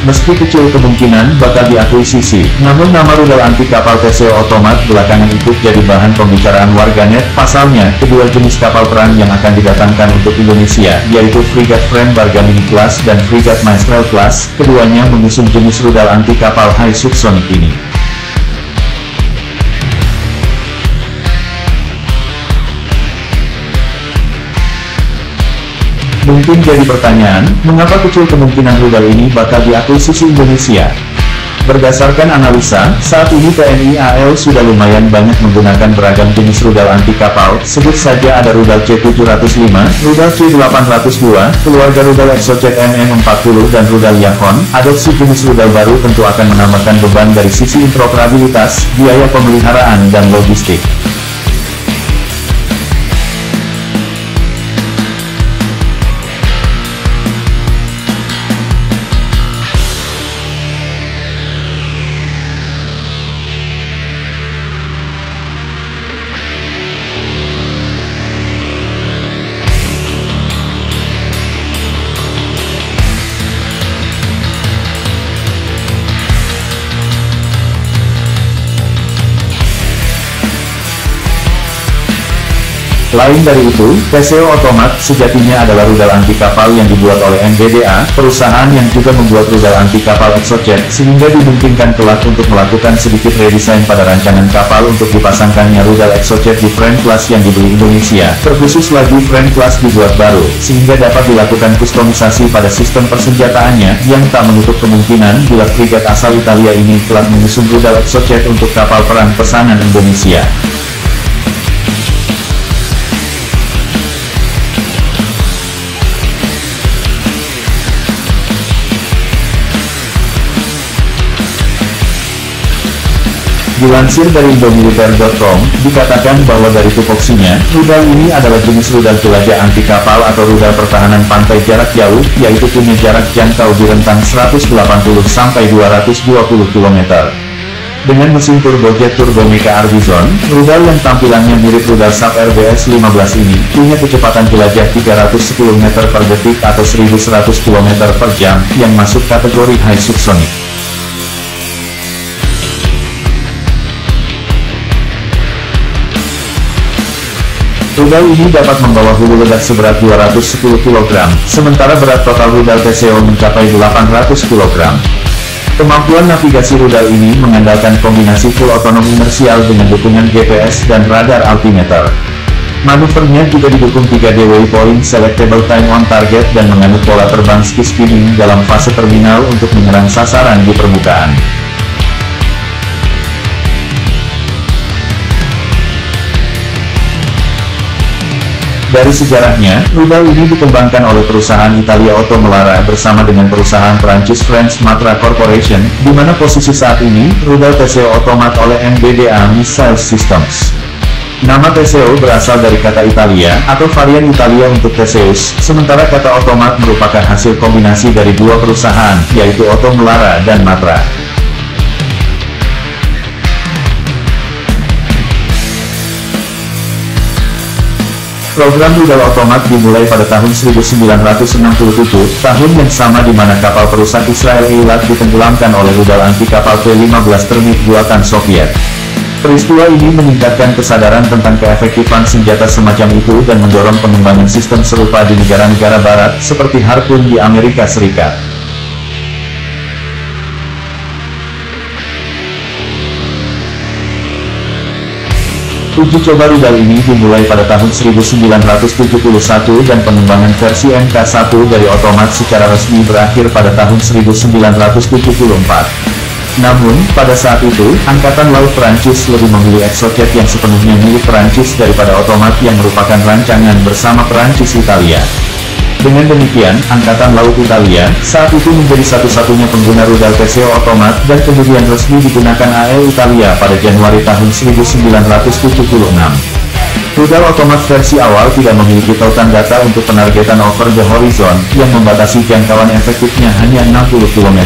meski kecil kemungkinan bakal diakuisisi. Namun nama rudal anti kapal TCO Otomat belakangan ikut jadi bahan pembicaraan warganet. Pasalnya, kedua jenis kapal perang yang akan didatangkan untuk Indonesia, yaitu Frigate Frame Bargamini Class dan Frigate Mistral Class, keduanya mengusung jenis rudal anti kapal high subsonic ini. Mungkin jadi pertanyaan, mengapa kecil kemungkinan rudal ini bakal diakuisisi Indonesia? Berdasarkan analisa, saat ini TNI AL sudah lumayan banyak menggunakan beragam jenis rudal anti kapal, sebut saja ada rudal C705, rudal C802, keluarga rudal Exocet MM40 dan rudal Yakon. Adopsi jenis rudal baru tentu akan menambahkan beban dari sisi interoperabilitas, biaya pemeliharaan dan logistik. Lain dari itu, TCO Otomat sejatinya adalah rudal anti kapal yang dibuat oleh MBDA, perusahaan yang juga membuat rudal anti kapal Exocet, sehingga dimungkinkan kelak untuk melakukan sedikit redesign pada rancangan kapal untuk dipasangkannya rudal Exocet di frame class yang dibeli Indonesia. Terkhusus lagi frame class dibuat baru, sehingga dapat dilakukan kustomisasi pada sistem persenjataannya, yang tak menutup kemungkinan bila frigate asal Italia ini telah mengusung rudal Exocet untuk kapal perang pesanan Indonesia. Dilansir dari indomiliter.com, dikatakan bahwa dari tupoksinya, rudal ini adalah jenis rudal jelajah anti kapal atau rudal pertahanan pantai jarak jauh, yaitu punya jarak jangkau di rentang 180 sampai 220 km. Dengan mesin turbojet Turbomeca Arbizon, rudal yang tampilannya mirip rudal SAP RBS-15 ini, punya kecepatan jelajah 310 meter per detik atau 1100 km per jam, yang masuk kategori high subsonic. Rudal ini dapat membawa hulu ledak seberat 210 kg, sementara berat total rudal TCO mencapai 800 kg. Kemampuan navigasi rudal ini mengandalkan kombinasi full otonom inersial dengan dukungan GPS dan radar altimeter. Manuvernya juga didukung 3D waypoint selectable time on target dan menganut pola terbang ski spinning dalam fase terminal untuk menyerang sasaran di permukaan. Dari sejarahnya, rudal ini dikembangkan oleh perusahaan Italia Otto Melara bersama dengan perusahaan Prancis France Matra Corporation, di mana posisi saat ini, rudal TCO Otomat oleh MBDA Missile Systems. Nama TCO berasal dari kata Italia, atau varian Italia untuk Theseus, sementara kata Otomat merupakan hasil kombinasi dari dua perusahaan, yaitu Otto Melara dan Matra. Program rudal otomat dimulai pada tahun 1967, tahun yang sama di mana kapal perusahaan Israel Eilat ditenggelamkan oleh rudal anti kapal P-15 Termit buatan Soviet. Peristiwa ini meningkatkan kesadaran tentang keefektifan senjata semacam itu dan mendorong pengembangan sistem serupa di negara-negara barat, seperti Harpoon di Amerika Serikat. Uji coba rudal ini dimulai pada tahun 1971 dan pengembangan versi Mk1 dari Otomat secara resmi berakhir pada tahun 1974. Namun, pada saat itu, Angkatan Laut Prancis lebih memilih Exocet yang sepenuhnya milik Prancis daripada Otomat yang merupakan rancangan bersama Prancis Italia. Dengan demikian, Angkatan Laut Italia saat itu menjadi satu-satunya pengguna rudal TCO Otomat dan kemudian resmi digunakan AL Italia pada Januari tahun 1976. Rudal otomat versi awal tidak memiliki tautan data untuk penargetan over the horizon, yang membatasi jangkauan efektifnya hanya 60 km.